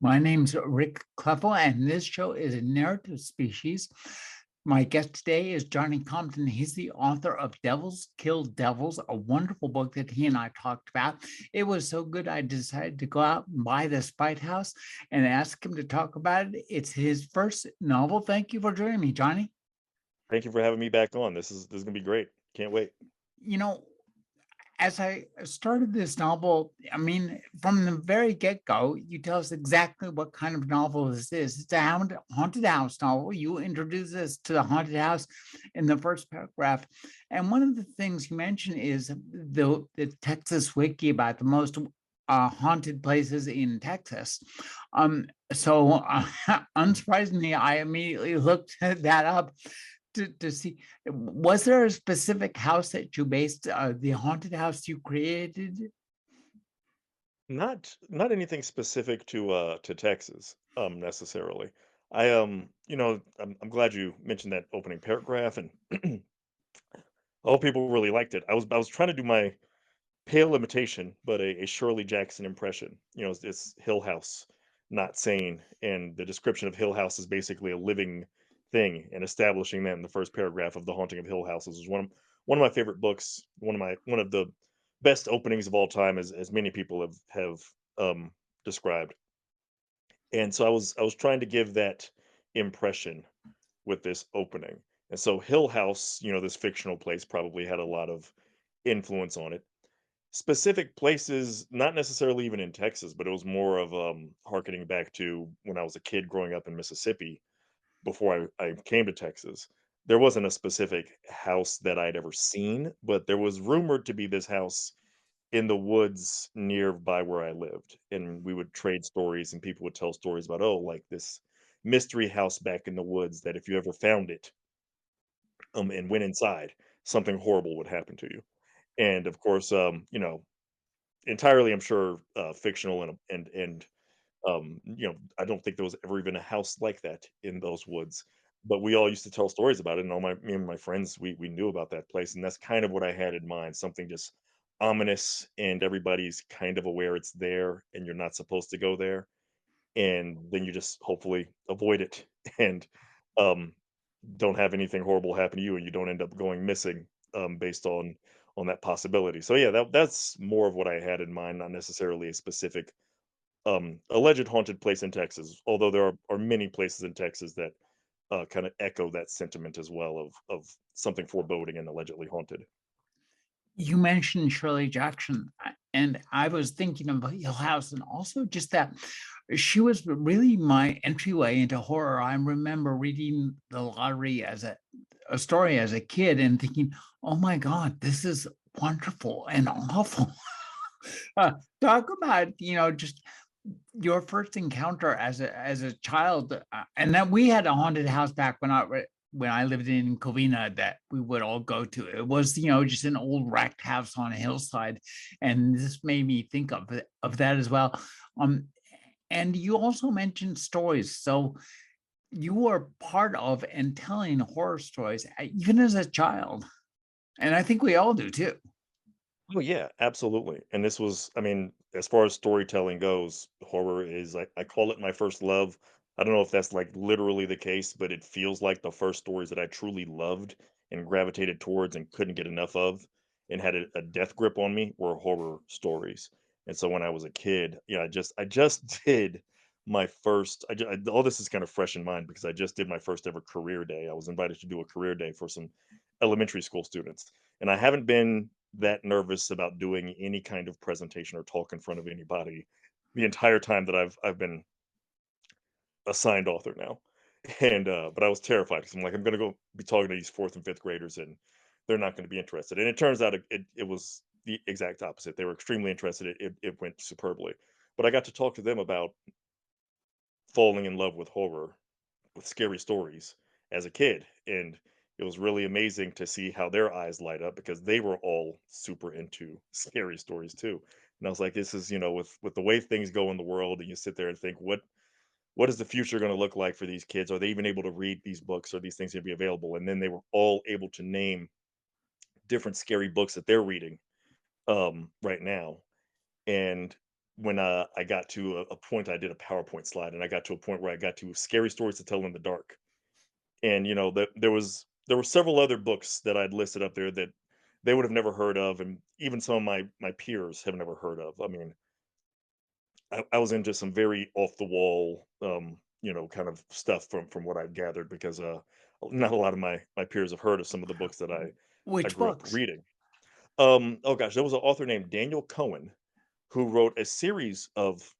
My name's Rick Kleffel, and this show is a narrative species. My guest today is Johnny Compton. He's the author of Devils Kill Devils, a wonderful book that he and I talked about. It was so good, I decided to go out and buy the Spite House and ask him to talk about it. It's his first novel. Thank you for joining me, Johnny. Thank you for having me back on. This is gonna be great. Can't wait. You know, as I started this novel, I mean, from the very get go, you tell us exactly what kind of novel this is. It's a haunted house novel. You introduce us to the haunted house in the first paragraph. And one of the things you mention is the Texas Wiki about the most haunted places in Texas. Unsurprisingly, I immediately looked that up to see, was there a specific house that you based the haunted house you created? Not anything specific to Texas, necessarily. I'm glad you mentioned that opening paragraph, and I hope people really liked it. I was trying to do my pale imitation, but a Shirley Jackson impression. It's Hill House, not sane, and the description of Hill House is basically a living thing, and establishing that in the first paragraph of The Haunting of Hill House is one of my favorite books. One of the best openings of all time, as many people have described. And so I was trying to give that impression with this opening. And so Hill House, this fictional place, probably had a lot of influence on it. Specific places, not necessarily even in Texas, but it was more of harkening back to when I was a kid growing up in Mississippi before I came to Texas. There wasn't a specific house that I'd ever seen, but there was rumored to be this house in the woods nearby where I lived. And we would trade stories, and people would tell stories about, oh, like this mystery house back in the woods that if you ever found it and went inside, something horrible would happen to you. And of course, entirely, I'm sure, fictional, and I don't think there was ever even a house like that in those woods. But we all used to tell stories about it, and all my me and my friends, we knew about that place, and that's kind of what I had in mind. Something just ominous, and everybody's kind of aware it's there, and you're not supposed to go there, and then you just hopefully avoid it, and um, don't have anything horrible happen to you, and you don't end up going missing based on that possibility. So yeah, that's more of what I had in mind, not necessarily a specific alleged haunted place in Texas, although there are many places in Texas that kind of echo that sentiment as well of something foreboding and allegedly haunted. You mentioned Shirley Jackson, and I was thinking of Hill House, and also just that she was really my entryway into horror. I remember reading The Lottery as a story as a kid and thinking, "Oh my God, this is wonderful and awful." Talk about, just your first encounter as a child, and then we had a haunted house back when I lived in Covina that we would all go to. It was, just an old wrecked house on a hillside, and this made me think of that as well. Um, and you also mentioned stories, so you were part of and telling horror stories, even as a child, and I think we all do too. Oh yeah, absolutely. And this was, I mean, as far as storytelling goes, horror is, I call it my first love. I don't know if that's like literally the case, but it feels like the first stories that I truly loved and gravitated towards and couldn't get enough of and had a death grip on me were horror stories. And so when I was a kid, yeah, I just did my first, all this is kind of fresh in mind because I just did my first ever career day. I was invited to do a career day for some elementary school students. And I haven't been that nervous about doing any kind of presentation or talk in front of anybody the entire time that I've been assigned author now. And but I was terrified because I'm like, I'm gonna go be talking to these fourth and fifth graders, and they're not gonna be interested. And it turns out it was the exact opposite. They were extremely interested. It went superbly. But I got to talk to them about falling in love with horror, with scary stories as a kid, and it was really amazing to see how their eyes light up because they were all super into scary stories too. And I was like, this is, with the way things go in the world, and you sit there and think, what is the future going to look like for these kids? Are they even able to read these books? Are these things going to be available? And then they were all able to name different scary books that they're reading right now. And when I got to a point, I did a PowerPoint slide, and I got to a point where I got to scary stories to tell in the dark. And there were several other books that I'd listed up there that they would have never heard of, and even some of my peers have never heard of. I mean, I was into some very off the wall, kind of stuff from what I've gathered because not a lot of my peers have heard of some of the books that I Which grew up books? reading. Oh gosh, there was an author named Daniel Cohen who wrote a series of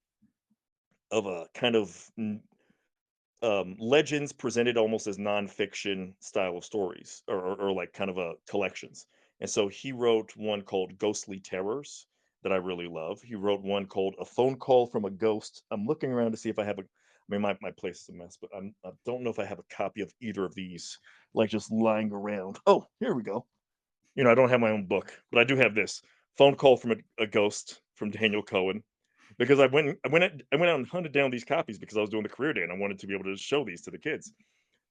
a kind of legends presented almost as nonfiction style of stories or like kind of collections. And so he wrote one called Ghostly Terrors that I really love. He wrote one called A Phone Call from a Ghost. I'm looking around to see if I have I mean, my place is a mess, but I don't know if I have a copy of either of these, like just lying around. Oh, here we go. I don't have my own book, but I do have this Phone Call from a Ghost from Daniel Cohen because I went out and hunted down these copies because I was doing the career day and I wanted to be able to show these to the kids.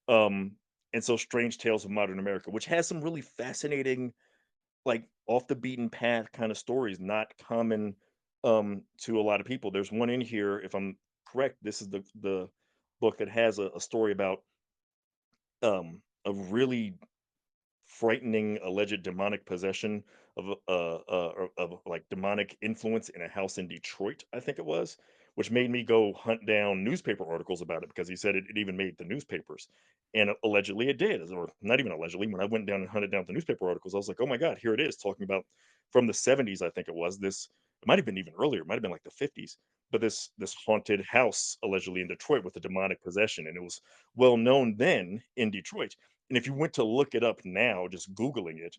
Um, and so Strange Tales of Modern America, which has some really fascinating, like off the beaten path kind of stories, not common to a lot of people. There's one in here, if I'm correct, this is the book that has a story about a really frightening alleged demonic possession of like demonic influence in a house in Detroit, I think it was, which made me go hunt down newspaper articles about it because he said it even made the newspapers. And allegedly it did, or not even allegedly. When I went down and hunted down the newspaper articles, I was like, oh my God, here it is talking about from the 70s, I think it was. It might have been even earlier, it might have been like the 50s, but this haunted house allegedly in Detroit with a demonic possession. And it was well known then in Detroit, and if you went to look it up now, just Googling it,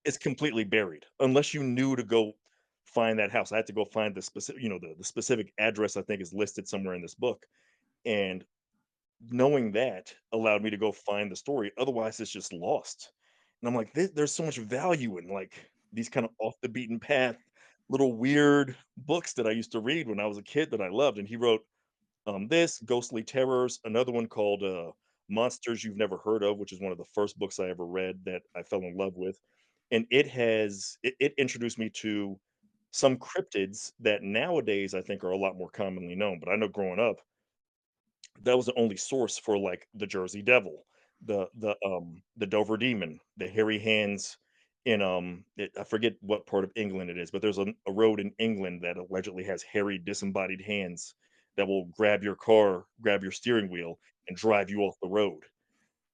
it's completely buried unless you knew to go find that house. I had to go find the specific, the specific address I think is listed somewhere in this book. And knowing that allowed me to go find the story. Otherwise, it's just lost. And I'm like, there's so much value in like these kind of off the beaten path, little weird books that I used to read when I was a kid that I loved. And he wrote this, Ghostly Terrors, another one called Monsters You've Never Heard of, which is one of the first books I ever read that I fell in love with. And it introduced me to some cryptids that nowadays I think are a lot more commonly known. But I know growing up, that was the only source for like the Jersey Devil, the Dover Demon, the hairy hands I forget what part of England it is, but there's a road in England that allegedly has hairy disembodied hands that will grab your car, grab your steering wheel, and drive you off the road.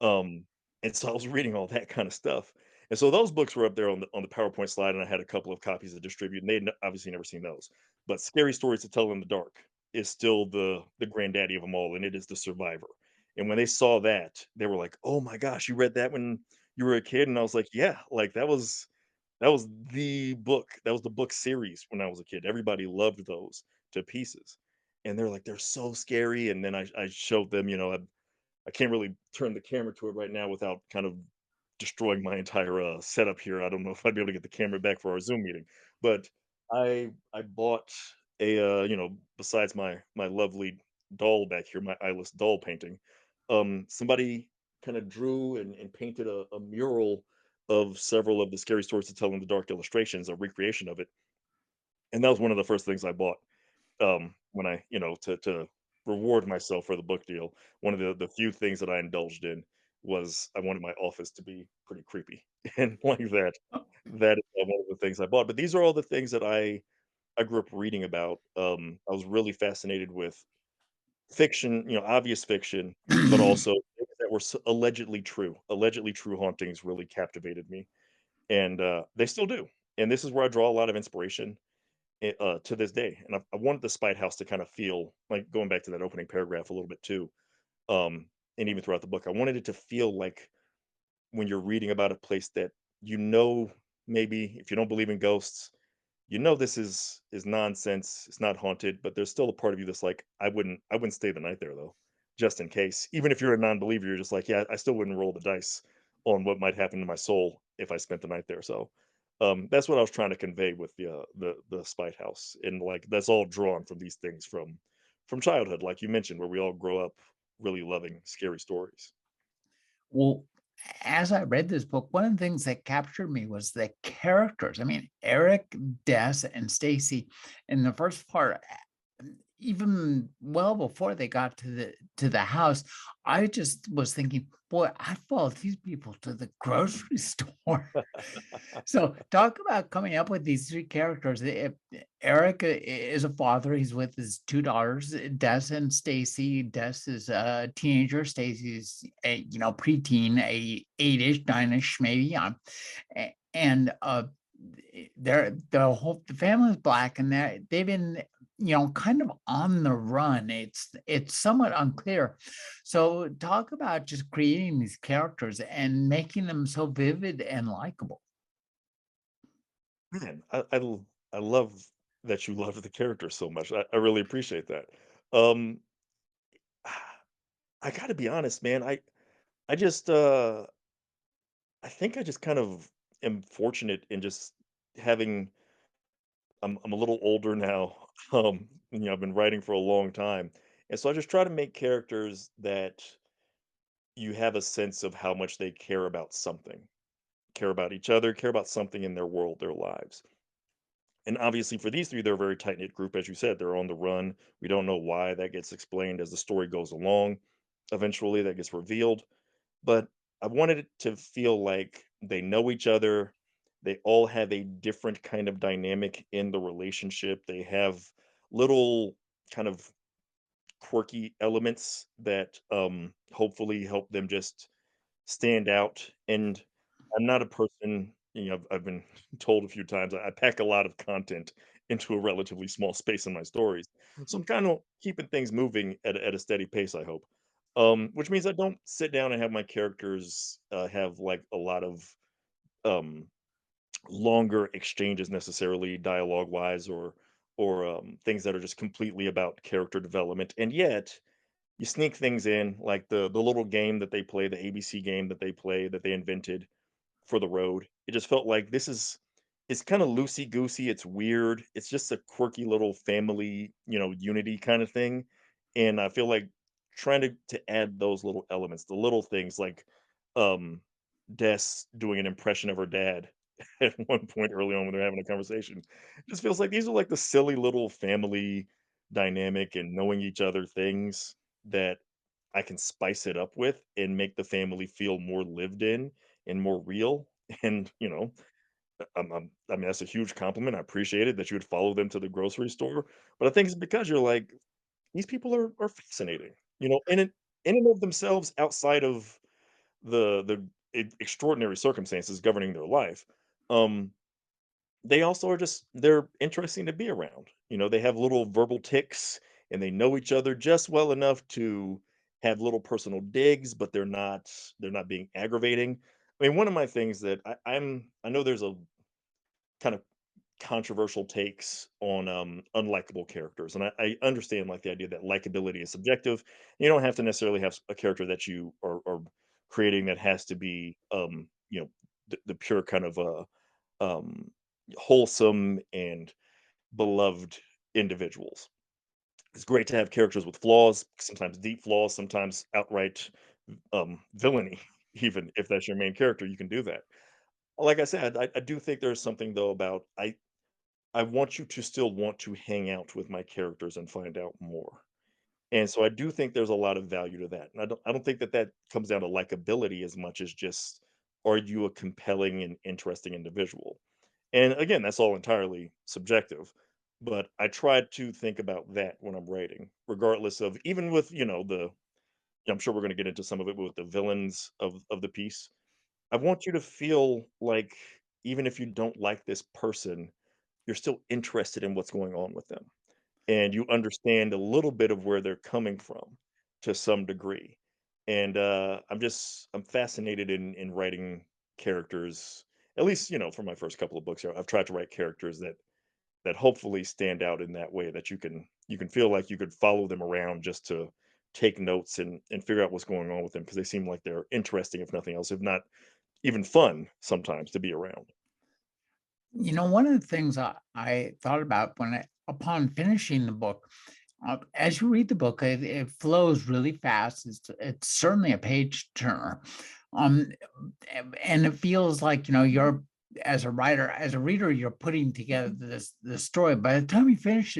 Um, and so I was reading all that kind of stuff. And so those books were up there on the PowerPoint slide, and I had a couple of copies to distribute, and they'd obviously never seen those. But Scary Stories to Tell in the Dark is still the granddaddy of them all, and it is the survivor. And when they saw that, they were like, "Oh my gosh, you read that when you were a kid?" And I was like, "Yeah, like that was the book. That was the book series when I was a kid. Everybody loved those to pieces." And they're like, "They're so scary." And then I showed them, I can't really turn the camera to it right now without kind of destroying my entire setup here. I don't know if I'd be able to get the camera back for our Zoom meeting, but I bought besides my lovely doll back here, my eyeless doll painting, somebody kind of drew and painted a mural of several of the Scary Stories to Tell in the Dark illustrations, a recreation of it, and that was one of the first things I bought when I, to reward myself for the book deal. One of the few things that I indulged in was I wanted my office to be pretty creepy and like that. That is one of the things I bought. But these are all the things that I grew up reading about. I was really fascinated with fiction, obvious fiction, but also things that were allegedly true. Allegedly true hauntings really captivated me, and they still do. And this is where I draw a lot of inspiration to this day. And I wanted the Spite House to kind of feel like going back to that opening paragraph a little bit too, and even throughout the book, I wanted it to feel like when you're reading about a place that maybe if you don't believe in ghosts, this is nonsense. It's not haunted, but there's still a part of you that's like, I wouldn't stay the night there though, just in case. Even if you're a non-believer, you're just like, yeah, I still wouldn't roll the dice on what might happen to my soul if I spent the night there. So that's what I was trying to convey with the Spite House, and like that's all drawn from these things from childhood, like you mentioned, where we all grow up really loving scary stories. Well, as I read this book, one of the things that captured me was the characters. I mean, Eric, Des, and Stacy in the first part, even well before they got to the house, I just was thinking, boy, I followed these people to the grocery store. So talk about coming up with these three characters. Eric is a father. He's with his two daughters, Des and Stacy. Des is a teenager. Stacy's a preteen, a 8-ish, 9-ish maybe. And the family is black, and they've been kind of on the run. It's somewhat unclear. So talk about just creating these characters and making them so vivid and likable. Man, I love that you love the character so much. I really appreciate that. Um, I gotta be honest, man. I just I think I just kind of am fortunate in just having I'm a little older now. I've been writing for a long time. And so I just try to make characters that you have a sense of how much they care about something, care about each other, care about something in their world, their lives. And obviously for these three, they're a very tight knit group. As you said, they're on the run. We don't know why. That gets explained as the story goes along. Eventually that gets revealed. But I wanted it to feel like they know each other. They all have a different kind of dynamic in the relationship. They have little kind of quirky elements that hopefully help them just stand out. And I'm not a person, I've been told a few times I pack a lot of content into a relatively small space in my stories. So I'm kind of keeping things moving at a steady pace, I hope. Which means I don't sit down and have my characters have like a lot of um, longer exchanges necessarily dialogue wise or things that are just completely about character development. And yet you sneak things in like the little game that they play, the ABC game that they play that they invented for the road. It just felt like this is it's kind of loosey goosey. It's weird. It's just a quirky little family, unity kind of thing. And I feel like trying to add those little elements, the little things like um Des doing an impression of her dad at one point early on when they're having a conversation. It just feels like these are like the silly little family dynamic and knowing each other things that I can spice it up with and make the family feel more lived in and more real. And, I mean, that's a huge compliment. I appreciate it that you would follow them to the grocery store. But I think it's because you're like, these people are fascinating, in and of themselves outside of the extraordinary circumstances governing their life. Um, they also are just they're interesting to be around. They have little verbal ticks and they know each other just well enough to have little personal digs, but they're not being aggravating. I mean, one of my things that I know there's a kind of controversial takes on unlikable characters. And I understand like the idea that likability is subjective. You don't have to necessarily have a character that you are creating that has to be the pure kind of um wholesome and beloved individuals. It's great to have characters with flaws, sometimes deep flaws, sometimes outright villainy. Even if that's your main character, you can do that. Like I said, I do think there's something though about I want you to still want to hang out with my characters and find out more. And so I do think there's a lot of value to that. And I don't think that comes down to likability as much as just are you a compelling and interesting individual? And again, that's all entirely subjective. But I try to think about that when I'm writing, regardless of even with, I'm sure we're going to get into some of it with the villains of the piece. I want you to feel like even if you don't like this person, you're still interested in what's going on with them, and you understand a little bit of where they're coming from to some degree. And I'm fascinated in writing characters. At least for my first couple of books, I've tried to write characters that hopefully stand out in that way that you can feel like you could follow them around just to take notes and figure out what's going on with them because they seem like they're interesting if nothing else, if not even fun sometimes to be around. One of the things I thought about upon finishing the book, as you read the book, it flows really fast. It's certainly a page turner. Um, and it feels like, you're as a writer, as a reader, you're putting together this story. By the time you finish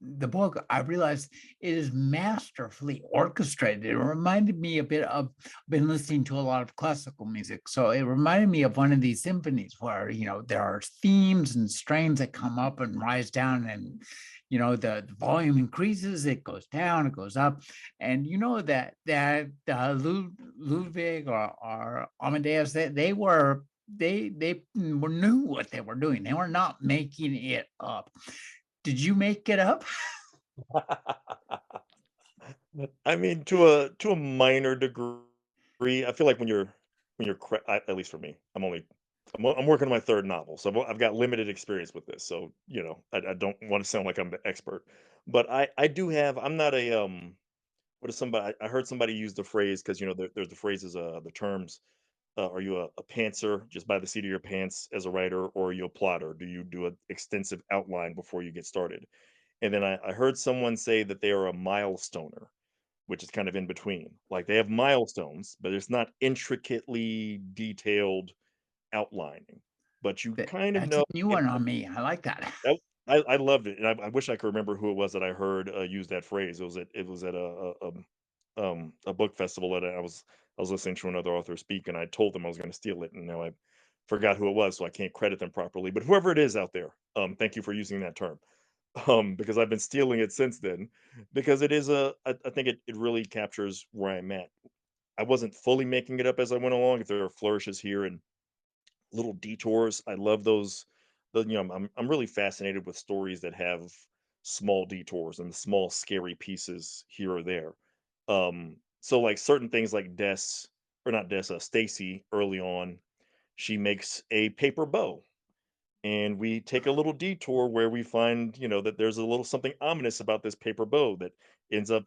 the book, I realized it is masterfully orchestrated. It reminded me a bit of been listening to a lot of classical music. So it reminded me of one of these symphonies where, there are themes and strains that come up and rise down, and the volume increases, it goes down, it goes up. And Ludwig or Amadeus, they knew what they were doing. They were not making it up. Did you make it up? I mean, to a minor degree, I feel like when you're at least for me, I'm working on my third novel, so I've got limited experience with this. So I don't want to sound like I'm the expert, but I do have. I'm not a What is somebody? I heard somebody use the phrase because there's the phrases, the terms. Are you a pantser just by the seat of your pants as a writer, or are you a plotter? Do you do an extensive outline before you get started? And then I heard someone say that they are a milestoner, which is kind of in between. Like they have milestones, but it's not intricately detailed outlining. But you kind of That's a know. new one on me. I like that. That I loved it, and I wish I could remember who it was that I heard, use that phrase. It was at a book festival that I was listening to another author speak, and I told them I was gonna steal it, and now I forgot who it was, so I can't credit them properly, but whoever it is out there, thank you for using that term, because I've been stealing it since then, because it is I think it really captures where I'm at. I wasn't fully making it up as I went along. If there are flourishes here and little detours. I love those. I'm really fascinated with stories that have small detours and small scary pieces here or there. So like certain things like Des or not Des, Stacy early on, she makes a paper bow. And we take a little detour where we find, that there's a little something ominous about this paper bow that ends up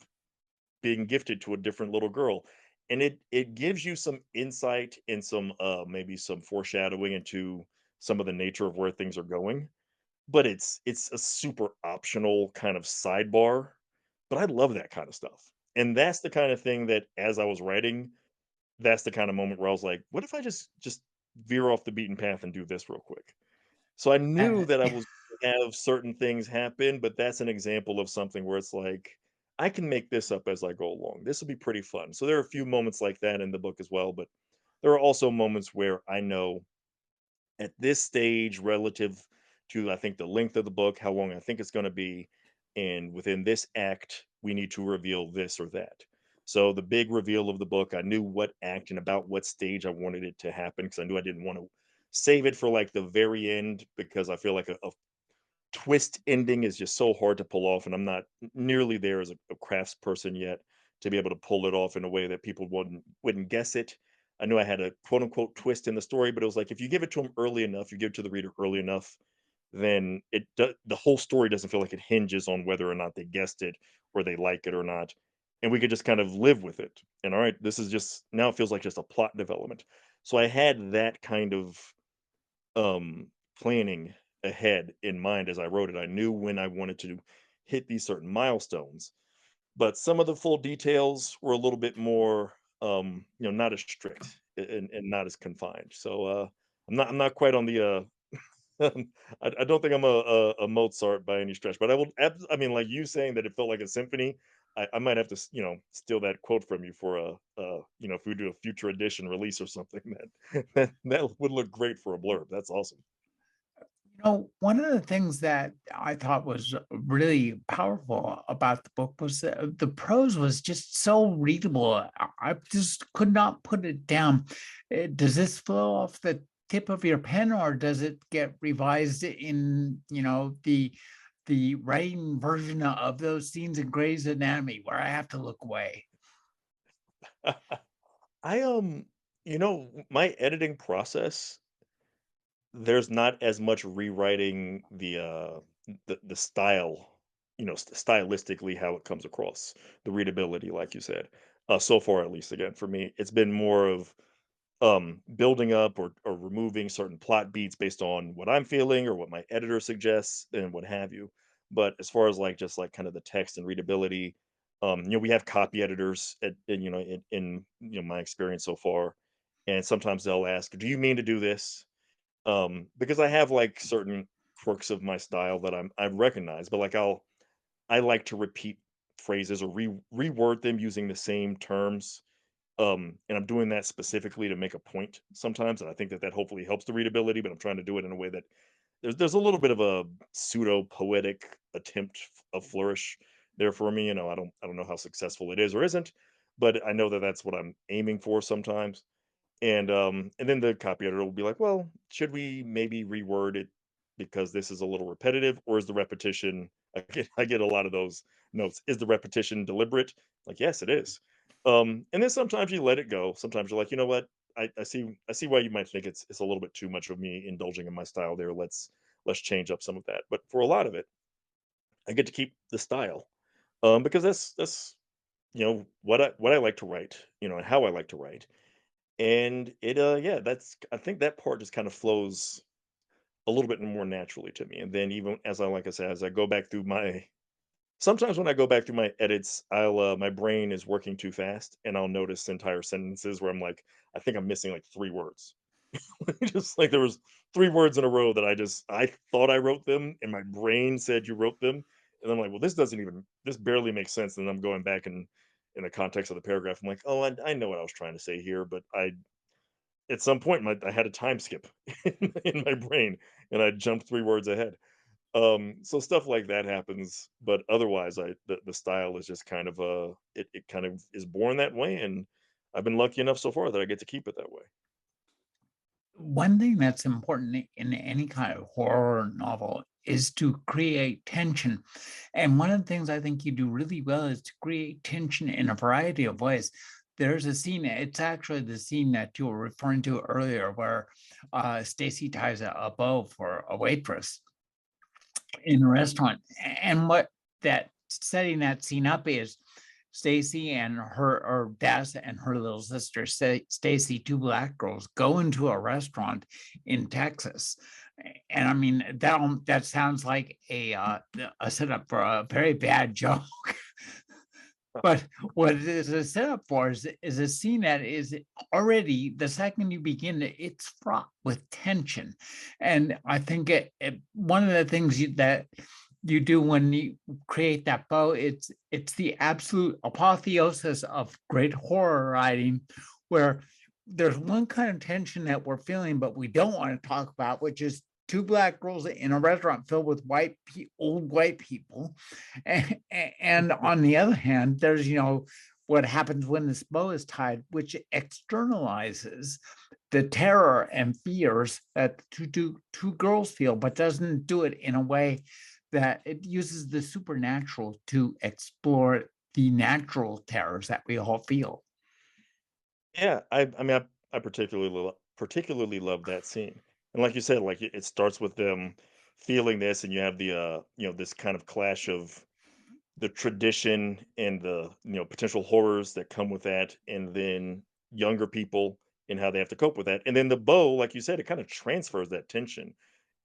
being gifted to a different little girl. And it gives you some insight and some maybe some foreshadowing into some of the nature of where things are going. But it's a super optional kind of sidebar. But I love that kind of stuff. And that's the kind of thing that as I was writing, that's the kind of moment where I was like, what if I just veer off the beaten path and do this real quick? So I knew Uh, that I was gonna have certain things happen, but that's an example of something where it's like, I can make this up as I go along. This will be pretty fun. So there are a few moments like that in the book as well, but there are also moments where I know at this stage relative to I think the length of the book, how long I think it's going to be, and within this act, we need to reveal this or that. So the big reveal of the book, I knew what act and about what stage I wanted it to happen because I knew I didn't want to save it for like the very end because I feel like a twist ending is just so hard to pull off, and I'm not nearly there as a crafts person yet to be able to pull it off in a way that people wouldn't guess it. I knew I had a quote unquote twist in the story, but it was like if you give it to them early enough, you give it to the reader early enough, then the whole story doesn't feel like it hinges on whether or not they guessed it or they like it or not. And we could just kind of live with it. And all right, this is just now it feels like just a plot development. So I had that kind of planning ahead in mind as I wrote it. I knew when I wanted to hit these certain milestones, but some of the full details were a little bit more, not as strict and not as confined. So I'm not quite on the I don't think I'm a Mozart by any stretch, but I mean, like you saying that it felt like a symphony. I might have to, steal that quote from you for if we do a future edition release or something, that would look great for a blurb. That's awesome. One of the things that I thought was really powerful about the book was that the prose was just so readable. I just could not put it down. Does this flow off the tip of your pen, or does it get revised in, the writing version of those scenes in Grey's Anatomy where I have to look away? I my editing process, there's not as much rewriting the style, stylistically how it comes across, the readability, like you said. So far, at least, again for me, it's been more of building up or removing certain plot beats based on what I'm feeling or what my editor suggests and what have you. But as far as like just like kind of the text and readability, we have copy editors in my experience so far, and sometimes they'll ask, "Do you mean to do this?" Because I have like certain quirks of my style that I recognize, but like I like to repeat phrases or reword them using the same terms. And I'm doing that specifically to make a point sometimes, and I think that that hopefully helps the readability. But I'm trying to do it in a way that there's a little bit of a pseudo poetic attempt of flourish there for me. I don't know how successful it is or isn't, but I know that that's what I'm aiming for sometimes. And then the copy editor will be like, "Well, should we maybe reword it because this is a little repetitive, or is the repetition?" I get a lot of those notes. Is the repetition deliberate? Like, yes, it is. And then sometimes you let it go. Sometimes you're like, you know what? I see why you might think it's a little bit too much of me indulging in my style there. Let's change up some of that. But for a lot of it, I get to keep the style. Because that's what I like to write, and how I like to write. And yeah, that's I think that part just kind of flows a little bit more naturally to me. And then even as like I said, as I go back through my sometimes when I go back through my edits, my brain is working too fast and I'll notice entire sentences where I'm like, I think I'm missing like three words. Just like there was three words in a row that I thought I wrote them and my brain said you wrote them. And I'm like, well, this barely makes sense. And I'm going back and in the context of the paragraph, I'm like, oh, I know what I was trying to say here, but I at some point, I had a time skip in my brain, and I jumped 3 words ahead. So stuff like that happens, but otherwise, the style is just kind of, it kind of is born that way, and I've been lucky enough so far that I get to keep it that way. One thing that's important in any kind of horror novel is to create tension. And one of the things I think you do really well is to create tension in a variety of ways. There's a scene, it's actually the scene that you were referring to earlier where Stacy ties a bow for a waitress in a restaurant. And what that setting that scene up is Stacy and her or Des and her little sister, Stacy, two black girls, go into a restaurant in Texas. And I mean, that sounds like a setup for a very bad joke. But what it is a setup for is a scene that is already the second you begin it, it's fraught with tension. And I think one of the things that you do when you create that bow, it's the absolute apotheosis of great horror writing, where there's one kind of tension that we're feeling, but we don't want to talk about, which is two black girls in a restaurant filled with old white people, and on the other hand, there's what happens when this bow is tied, which externalizes the terror and fears that two girls feel, but doesn't do it in a way that it uses the supernatural to explore the natural terrors that we all feel. Yeah, I mean, I particularly love that scene. And like you said, like, it starts with them feeling this, and you have this kind of clash of the tradition and the potential horrors that come with that, and then younger people and how they have to cope with that, and then the bow, like you said, it kind of transfers that tension.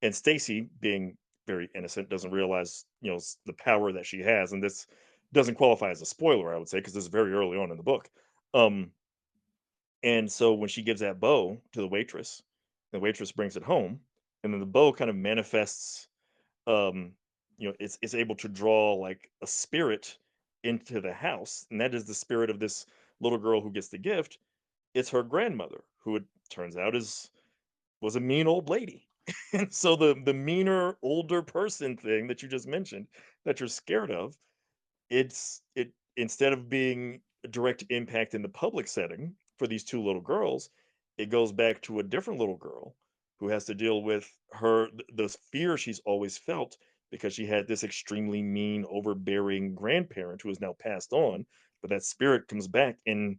And Stacy, being very innocent, doesn't realize the power that she has, and this doesn't qualify as a spoiler, I would say, because this is very early on in the book. um and so when she gives that bow to the waitress brings it home, and then the bow kind of manifests, it's able to draw like a spirit into the house, and that is the spirit of this little girl who gets the gift. It's her grandmother, who it turns out is was a mean old lady. And so the meaner older person thing that you just mentioned that you're scared of, it instead of being a direct impact in the public setting for these 2 little girls, it goes back to a different little girl who has to deal with the fear she's always felt because she had this extremely mean, overbearing grandparent who has now passed on, but that spirit comes back and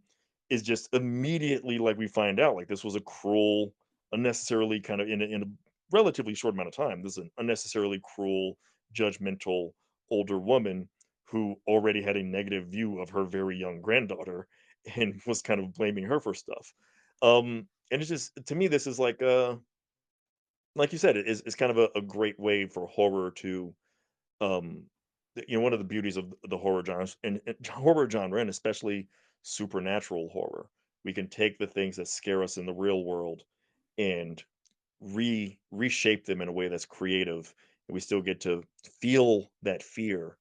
is just immediately, like, we find out, like, this was a cruel, unnecessarily kind of in a relatively short amount of time, this is an unnecessarily cruel, judgmental older woman who already had a negative view of her very young granddaughter and was kind of blaming her for stuff. And it's just to me, this is like you said, it's kind of a great way for horror to one of the beauties of the horror genres and horror genre, and especially supernatural horror, we can take the things that scare us in the real world and reshape them in a way that's creative, and we still get to feel that fear,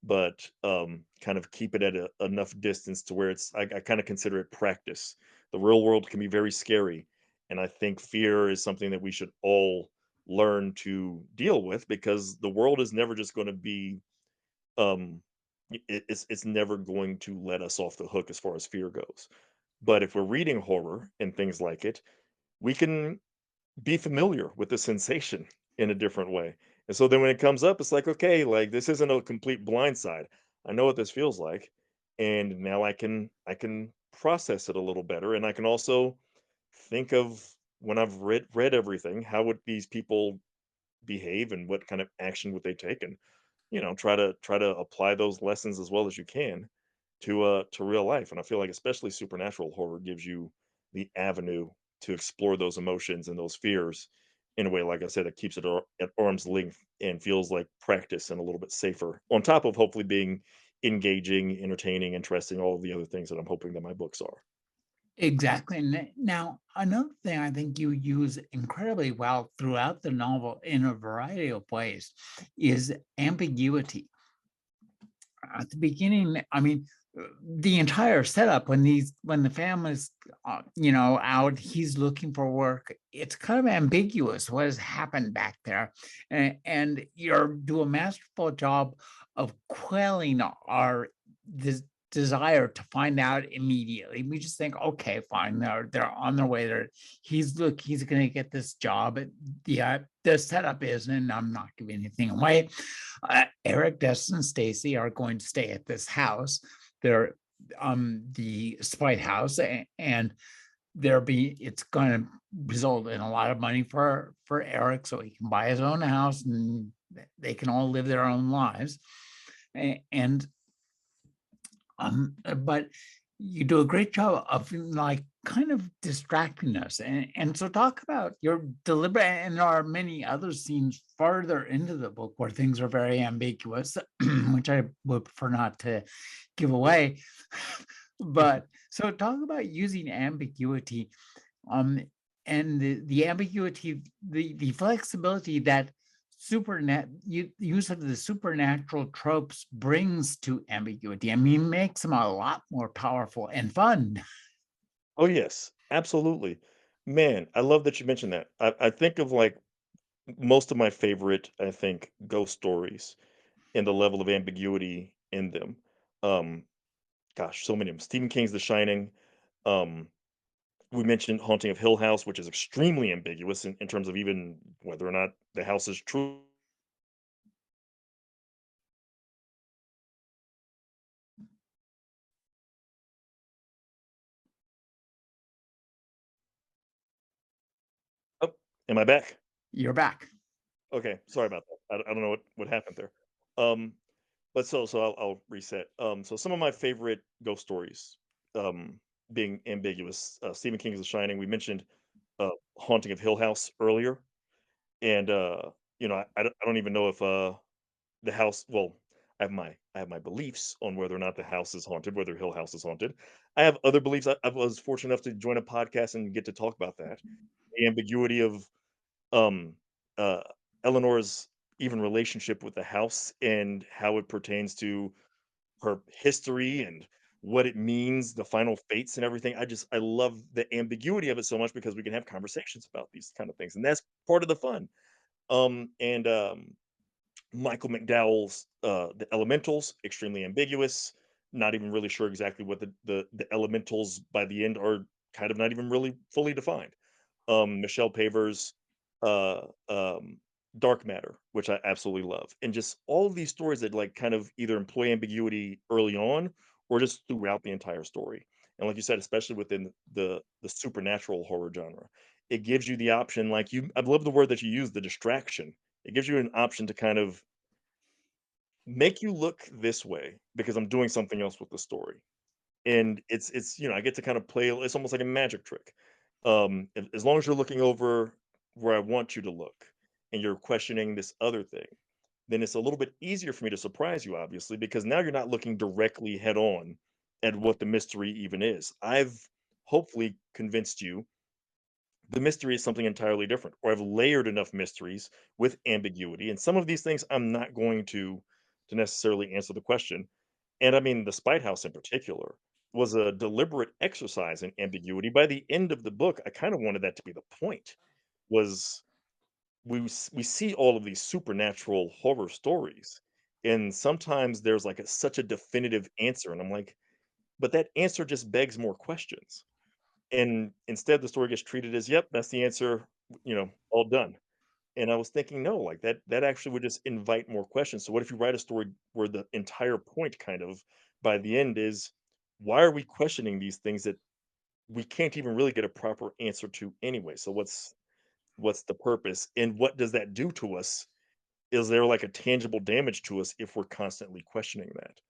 but kind of keep it at enough distance to where I kind of consider it practice. The real world can be very scary, and I think fear is something that we should all learn to deal with, because the world is never just going to be um it's never going to let us off the hook as far as fear goes. But if we're reading horror and things like it, we can be familiar with the sensation in a different way. And so then when it comes up, it's like, okay, like this isn't a complete blindside. I know what this feels like. And now I can process it a little better. And I can also think of, when I've read everything, how would these people behave and what kind of action would they take, and try to apply those lessons as well as you can to real life. And I feel like especially supernatural horror gives you the avenue to explore those emotions and those fears in a way, like I said, that keeps it at arm's length and feels like practice and a little bit safer, on top of hopefully being engaging, entertaining, interesting, all of the other things that I'm hoping that my books are. Exactly. Now, another thing I think you use incredibly well throughout the novel in a variety of ways is ambiguity. At the beginning, I mean, the entire setup when the family's out, he's looking for work. It's kind of ambiguous what has happened back there, and you do a masterful job of quelling our this desire to find out immediately. We just think, okay, fine, they're on their way there. He's going to get this job. Yeah, the setup is, and I'm not giving anything away. Eric, Destin, and Stacy are going to stay at this house. They're the Spite House, and it's going to result in a lot of money for Eric, so he can buy his own house and they can all live their own lives. And but you do a great job of like kind of distracting us. And so talk about your deliberate, and there are many other scenes farther into the book where things are very ambiguous, which I would prefer not to give away. But so talk about using ambiguity, um, and the ambiguity, the flexibility that use of the supernatural tropes brings to ambiguity. I mean, makes them a lot more powerful and fun. Oh yes, absolutely. Man, I love that you mentioned that. I think of like most of my favorite, I think, ghost stories and the level of ambiguity in them. Um, Gosh, so many of them. Stephen King's The Shining. Um, we mentioned Haunting of Hill House, which is extremely ambiguous in terms of even whether or not the house is true. Oh, am I back? You're back. Okay, sorry about that. I don't know what happened there. Um, but so I'll reset. So some of my favorite ghost stories, um, being ambiguous. Stephen King's The Shining. We mentioned Haunting of Hill House earlier, and I don't even know if the house. Well, I have my beliefs on whether or not the house is haunted, whether Hill House is haunted. I have other beliefs. I was fortunate enough to join a podcast and get to talk about that. The ambiguity of um, uh, Eleanor's even relationship with the house and how it pertains to her history and what it means, the final fates and everything. I love the ambiguity of it so much because we can have conversations about these kind of things, and that's part of the fun. And Michael McDowell's The Elementals, extremely ambiguous. Not even really sure exactly what the elementals by the end are, kind of not even really fully defined. Michelle Paver's um, Dark Matter, which I absolutely love, and just all of these stories that like kind of either employ ambiguity early on or just throughout the entire story. And like you said, especially within the supernatural horror genre, it gives you the option. Like you, I love the word that you use, the distraction. It gives you an option to kind of make you look this way because I'm doing something else with the story. And it's I get to kind of play, it's almost like a magic trick. As long as you're looking over where I want you to look and you're questioning this other thing, then it's a little bit easier for me to surprise you, obviously, because now you're not looking directly head on at what the mystery even is. I've hopefully convinced you the mystery is something entirely different, or I've layered enough mysteries with ambiguity. And some of these things I'm not going to necessarily answer the question. And I mean, the Spite House in particular was a deliberate exercise in ambiguity. By the end of the book, I kind of wanted that to be the point. Was we see all of these supernatural horror stories, and sometimes there's like such a definitive answer, and I'm like, but that answer just begs more questions. And instead, the story gets treated as, "Yep, that's the answer, all done." And I was thinking, no, like that actually would just invite more questions. So what if you write a story where the entire point kind of by the end is, why are we questioning these things that we can't even really get a proper answer to anyway? So what's the purpose? And what does that do to us? Is there like a tangible damage to us if we're constantly questioning that?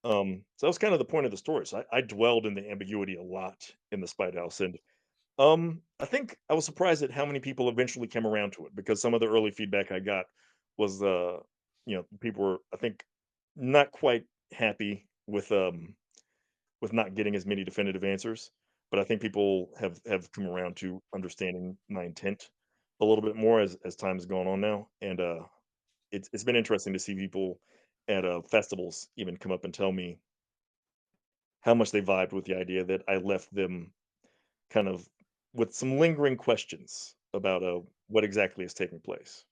So that was kind of the point of the story. So I dwelled in the ambiguity a lot in the Spite House, and I think I was surprised at how many people eventually came around to it because some of the early feedback I got was, people were, I think, not quite happy with not getting as many definitive answers. But I think people have come around to understanding my intent a little bit more as time has gone on now, and it's been interesting to see people at festivals even come up and tell me how much they vibed with the idea that I left them kind of with some lingering questions about, what exactly is taking place.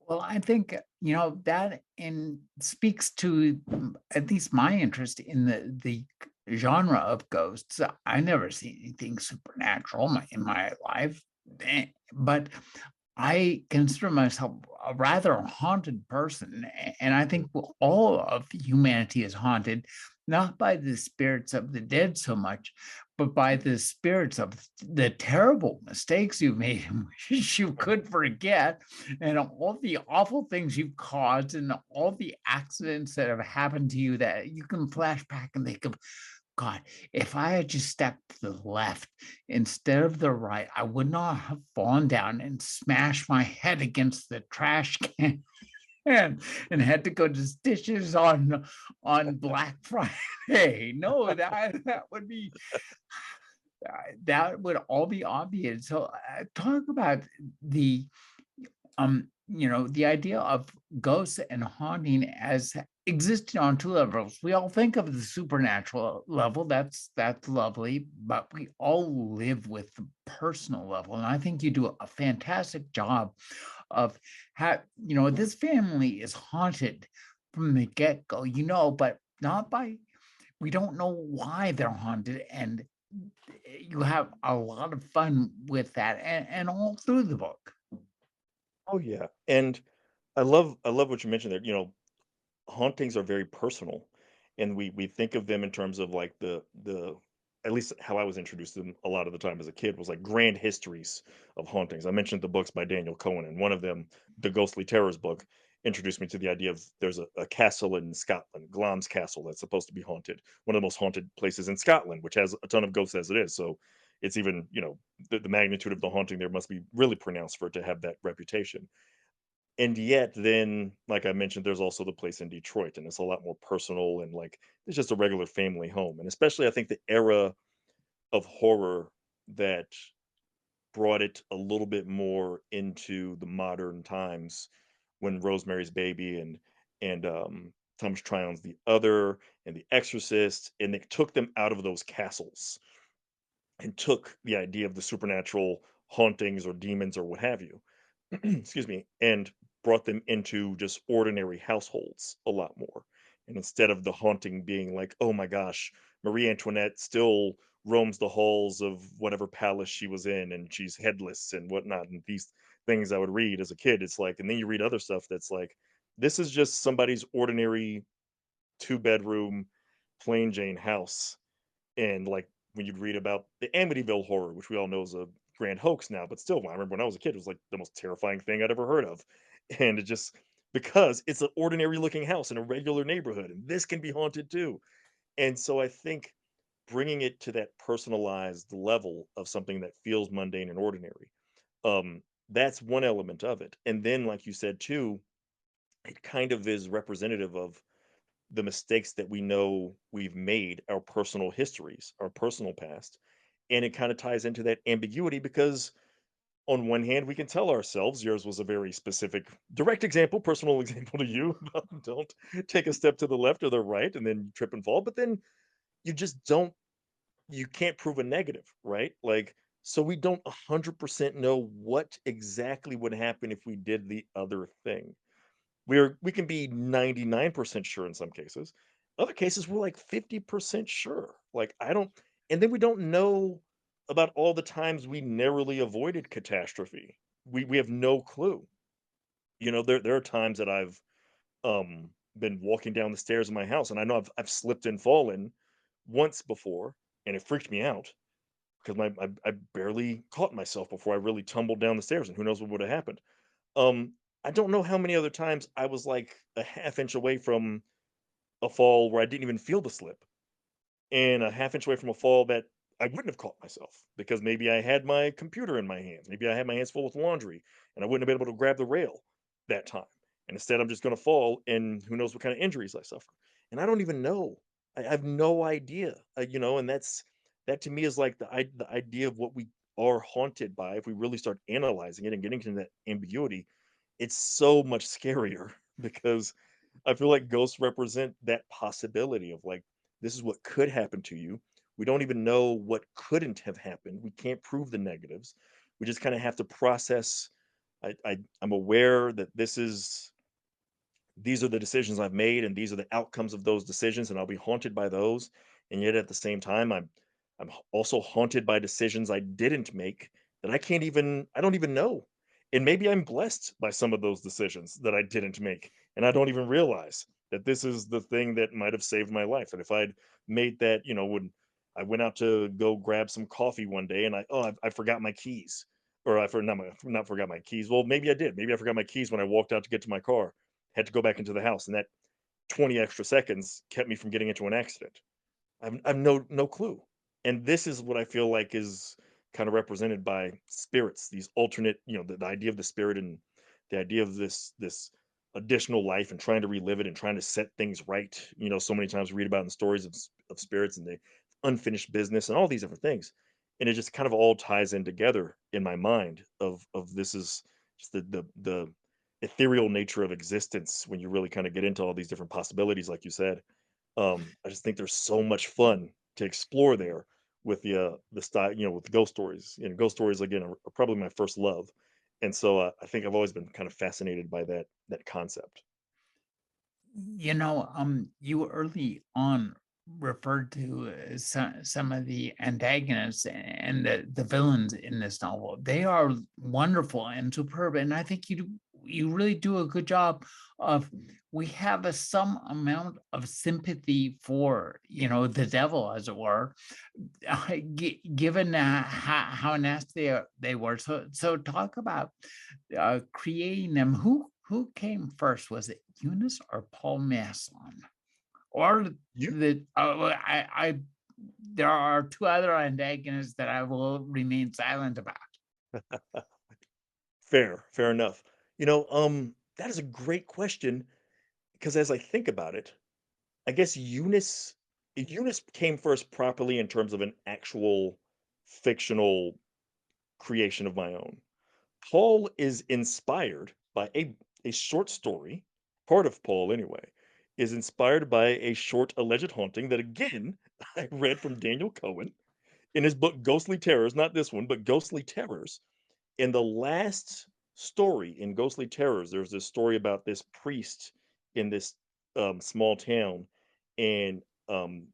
Well, I think, that in speaks to, at least my interest in the genre of ghosts. I never see anything supernatural in my life, but I consider myself a rather haunted person, and I think all of humanity is haunted, not by the spirits of the dead so much, but by the spirits of the terrible mistakes you made, which you could forget, and all the awful things you've caused, and all the accidents that have happened to you that you can flash back and think of, God, if I had just stepped to the left instead of the right, I would not have fallen down and smashed my head against the trash can and had to go to stitches on Black Friday. No, that would be that would all be obvious. So talk about the the idea of ghosts and haunting as existing on two levels. We all think of the supernatural level. That's lovely, but we all live with the personal level. And I think you do a fantastic job of how, this family is haunted from the get-go, but not by we don't know why they're haunted. And you have a lot of fun with that and all through the book. Oh, yeah, and I love what you mentioned there, hauntings are very personal, and we think of them in terms of, like, the at least how I was introduced to them a lot of the time as a kid was, like, grand histories of hauntings. I mentioned the books by Daniel Cohen, and one of them, the Ghostly Terrors book, introduced me to the idea of there's a castle in Scotland, Glamis Castle, that's supposed to be haunted, one of the most haunted places in Scotland, which has a ton of ghosts as it is, so it's even, the magnitude of the haunting there must be really pronounced for it to have that reputation. And yet then, like I mentioned, there's also the place in Detroit, and it's a lot more personal and, like, it's just a regular family home, and especially I think the era of horror that brought it a little bit more into the modern times when Rosemary's Baby and Thomas Tryon The Other and The Exorcist, and they took them out of those castles and took the idea of the supernatural hauntings or demons or what have you, excuse me, and brought them into just ordinary households a lot more. And instead of the haunting being like, oh my gosh, Marie Antoinette still roams the halls of whatever palace she was in and she's headless and whatnot. And these things I would read as a kid, it's like, and then you read other stuff that's like, this is just somebody's ordinary two-bedroom plain Jane house. And, like, when you'd read about the Amityville Horror, which we all know is a grand hoax now, but still, I remember when I was a kid, it was, like, the most terrifying thing I'd ever heard of. And it just because it's an ordinary looking house in a regular neighborhood, and this can be haunted too. And so I think bringing it to that personalized level of something that feels mundane and ordinary, that's one element of it. And then, like you said too, it kind of is representative of the mistakes that we know we've made, our personal histories, our personal past. And it kind of ties into that ambiguity because on one hand, we can tell ourselves yours was a very specific, direct example, personal example to you. About don't take a step to the left or the right and then you trip and fall. But then you just don't, you can't prove a negative, right? Like, so we don't 100% know what exactly would happen if we did the other thing. We can be 99% sure in some cases. Other cases, we're like 50% sure. Like, I don't, and then we don't know about all the times we narrowly avoided catastrophe. We have no clue. You know, there are times that I've been walking down the stairs of my house and I know I've slipped and fallen once before and it freaked me out because I barely caught myself before I really tumbled down the stairs and who knows what would have happened. Um, I don't know how many other times I was, like, a half inch away from a fall where I didn't even feel the slip, and a half inch away from a fall that I wouldn't have caught myself because maybe I had my computer in my hands, maybe I had my hands full with laundry, and I wouldn't have been able to grab the rail that time, and instead, I'm just gonna fall, and who knows what kinda injuries I suffer, and I don't even know. I have no idea, and that to me is, like, the idea of what we are haunted by if we really start analyzing it and getting into that ambiguity. It's so much scarier because I feel like ghosts represent that possibility of like, this is what could happen to you. We don't even know what couldn't have happened. We can't prove the negatives. We just kind of have to process. I'm aware that these are the decisions I've made and these are the outcomes of those decisions and I'll be haunted by those. And yet at the same time also haunted by decisions I didn't make that I don't even know. And maybe I'm blessed by some of those decisions that I didn't make and I don't even realize that this is the thing that might have saved my life. And if I'd made that, when I went out to go grab some coffee one day and I forgot my keys or not forgot my keys. Well, maybe I did. Maybe I forgot my keys when I walked out to get to my car, had to go back into the house, and that 20 extra seconds kept me from getting into an accident. I've no clue. And this is what I feel like is kind of represented by spirits, these alternate, the idea of the spirit and the idea of this additional life and trying to relive it and trying to set things right. So many times we read about in stories of spirits and the unfinished business and all these different things. And it just kind of all ties in together in my mind of this is just the ethereal nature of existence when you really kind of get into all these different possibilities, like you said. I just think there's so much fun to explore there with the style, with ghost stories. And ghost stories again are probably my first love, and so I think I've always been kind of fascinated by that concept. You early on referred to some of the antagonists and the villains in this novel. They are wonderful and superb, and I think you really do a good job of. We have some amount of sympathy for the devil, as it were, given how nasty they were. So talk about creating them. Who came first? Was it Eunice or Paul Masson? Or You well, I there are two other antagonists that I will remain silent about. fair enough. That is a great question because as I think about it, I guess Eunice came first properly in terms of an actual fictional creation of my own. Paul is inspired by a short story, part of Paul anyway, is inspired by a short alleged haunting that again I read from Daniel Cohen in his book Ghostly Terrors, not this one, but Ghostly Terrors. In the last story in Ghostly Terrors, there's this story about this priest in this small town, and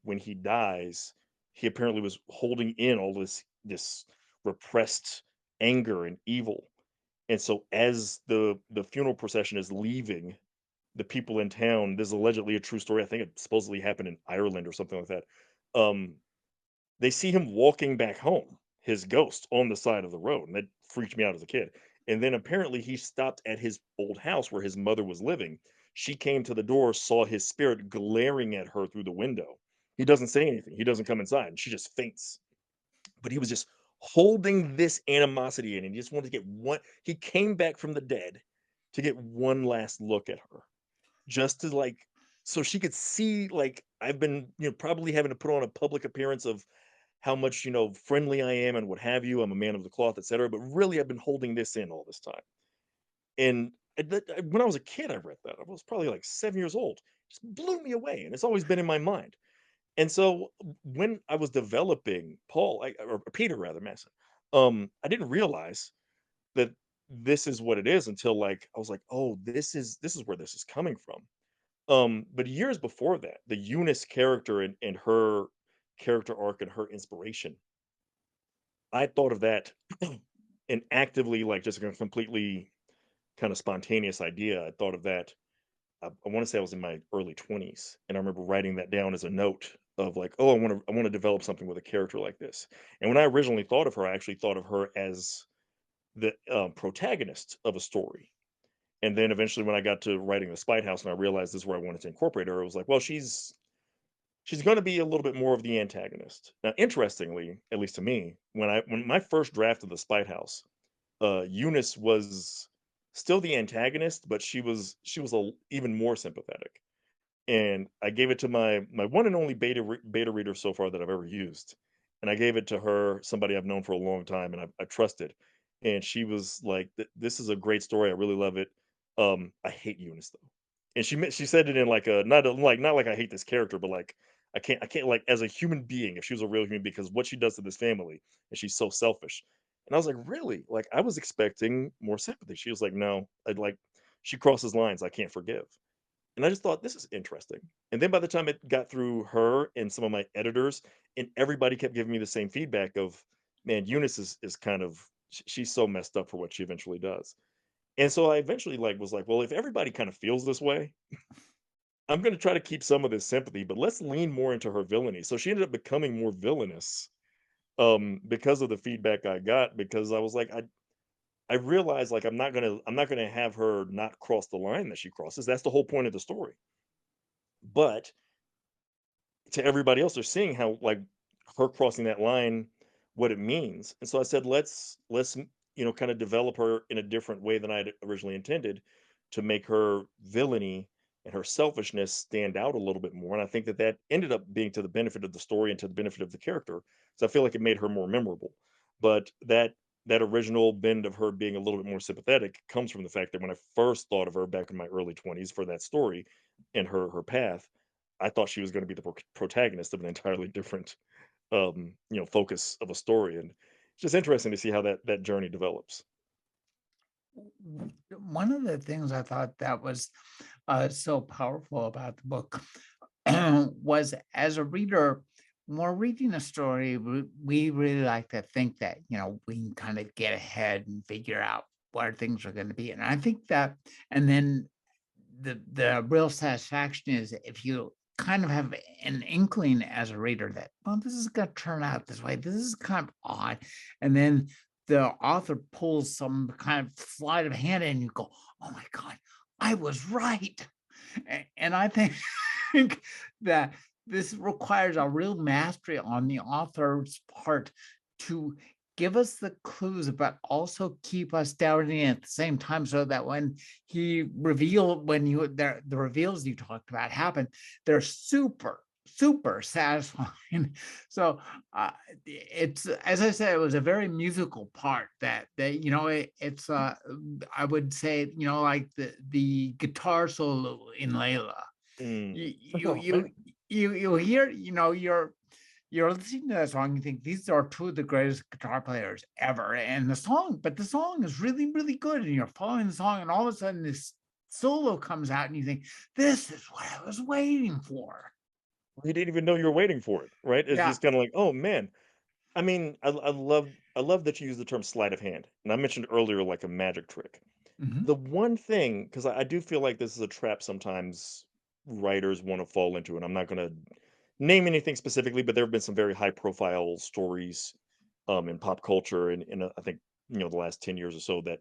when he dies, he apparently was holding in all this repressed anger and evil, and so as the funeral procession is leaving, the people in town, this is allegedly a true story. I think it supposedly happened in Ireland or something like that. Um, they see him walking back home, his ghost on the side of the road, and that freaked me out as a kid. And then apparently he stopped at his old house where his mother was living. She came to the door, saw his spirit glaring at her through the window. He doesn't say anything. He doesn't come inside, and she just faints. But he was just holding this animosity in, and he just wanted to get one. He came back from the dead to get one last look at her, just to like, so she could see like I've been, probably having to put on a public appearance of how much, friendly I am and what have you. I'm a man of the cloth, etc. But really, I've been holding this in all this time. And when I was a kid, I read that. I was probably like 7 years old. Just blew me away, and it's always been in my mind. And so when I was developing Paul, or Peter rather, Massa, I didn't realize that this is what it is until like I was like, oh, this is where this is coming from. But years before that, the Eunice character and her character arc and her inspiration, I thought of that and actively like just a completely kind of spontaneous idea. I thought of that. I want to say I was in my early 20s, and I remember writing that down as a note of like, oh, I want to develop something with a character like this. And when I originally thought of her, I actually thought of her as the protagonist of a story. And then eventually, when I got to writing the Spite House, and I realized this is where I wanted to incorporate her, it was like, well, she's going to be a little bit more of the antagonist. Now, interestingly, at least to me, when my first draft of the Spite House, Eunice was still the antagonist, but she was even more sympathetic. And I gave it to my one and only beta reader so far that I've ever used, and I gave it to her, somebody I've known for a long time and I trusted, and she was like, This is a great story. I really love it. I hate Eunice though," and she said it in like a not like I hate this character, but like I can't like as a human being if she was a real human because what she does to this family and she's so selfish." And I was like, "Really?" Like I was expecting more sympathy. She was like, "No, I'd like she crosses lines I can't forgive." And I just thought, this is interesting. And then by the time it got through her and some of my editors, and everybody kept giving me the same feedback of, man, Eunice is kind of she's so messed up for what she eventually does. And so I eventually like was like, well, if everybody kind of feels this way, I'm gonna try to keep some of this sympathy, but let's lean more into her villainy. So she ended up becoming more villainous because of the feedback I got, because I was like, I realized like I'm not gonna have her not cross the line that she crosses. That's the whole point of the story. But to everybody else, they're seeing how like her crossing that line, what it means. And so I said, let's kind of develop her in a different way than I had originally intended to make her villainy and her selfishness stand out a little bit more. And I think that that ended up being to the benefit of the story and to the benefit of the character. So I feel like it made her more memorable. But that original bend of her being a little bit more sympathetic comes from the fact that when I first thought of her back in my early 20s for that story and her path, I thought she was gonna be the protagonist of an entirely different, focus of a story, and it's just interesting to see how that journey develops. One of the things I thought that was so powerful about the book was as a reader, when we're reading a story, we really like to think that, we can kind of get ahead and figure out what things are going to be. And I think that, and then the real satisfaction is if you kind of have an inkling as a reader that, well, this is going to turn out this way. This is kind of odd. And then the author pulls some kind of sleight of hand and you go, oh my God, I was right. And I think that this requires a real mastery on the author's part to give us the clues, but also keep us doubting at the same time, so that when the reveals you talked about happen, they're super, super satisfying. So it's, as I said, it was a very musical part that I would say, like the guitar solo in Layla. Mm. You you Oh, you man. you hear, you're listening to that song, you think these are two of the greatest guitar players ever, and the song is really, really good, and you're following the song, and all of a sudden this solo comes out, and you think, "This is what I was waiting for." You didn't even know you were waiting for it, right? It's Yeah. just kinda like, "Oh, man." I mean, I love that you use the term sleight of hand, and I mentioned earlier, like, a magic trick. Mhm. The one thing, 'cause I do feel like this is a trap sometimes writers wanna fall into, and I'm not gonna name anything specifically, but there have been some very high profile stories, in pop culture and I think, the last 10 years or so that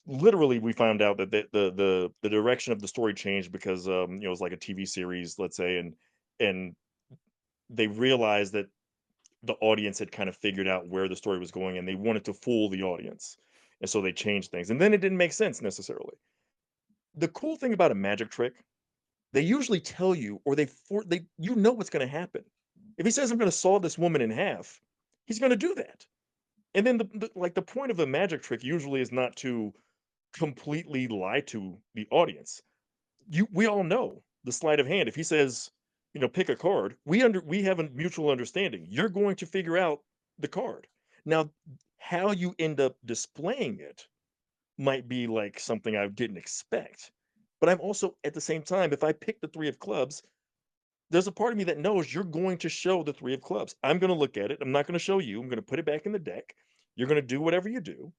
literally we found out that the direction of the story changed because, it was like a TV series, let's say, and they realized that the audience had kind of figured out where the story was going, and they wanted to fool the audience, and so they changed things, and then it didn't make sense necessarily. The cool thing about a magic trick, they usually tell you or they you know what's gonna happen. If he says, "I'm gonna saw this woman in half," he's gonna do that. And then the point of the magic trick usually is not to completely lie to the audience. We all know the sleight of hand. If he says, "Pick a card," we have a mutual understanding. You're going to figure out the card. Now, how you end up displaying it might be like something I didn't expect. But I'm also at the same time, if I pick the 3 of clubs, there's a part of me that knows you're going to show the 3 of clubs. I'm gonna look at it. I'm not gonna show you. I'm gonna put it back in the deck. You're gonna do whatever you do,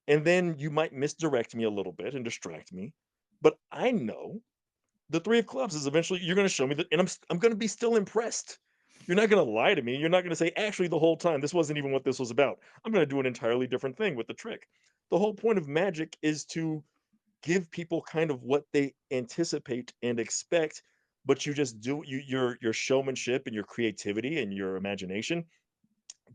and then you might misdirect me a little bit and distract me. But I know the 3 of clubs is eventually you're gonna show me that, and I'm gonna be still impressed. You're not gonna lie to me. You're not gonna say, "Actually, the whole time, this wasn't even what this was about." I'm gonna do an entirely different thing with the trick. The whole point of magic is to give people kind of what they anticipate and expect, but you just do your showmanship and your creativity and your imagination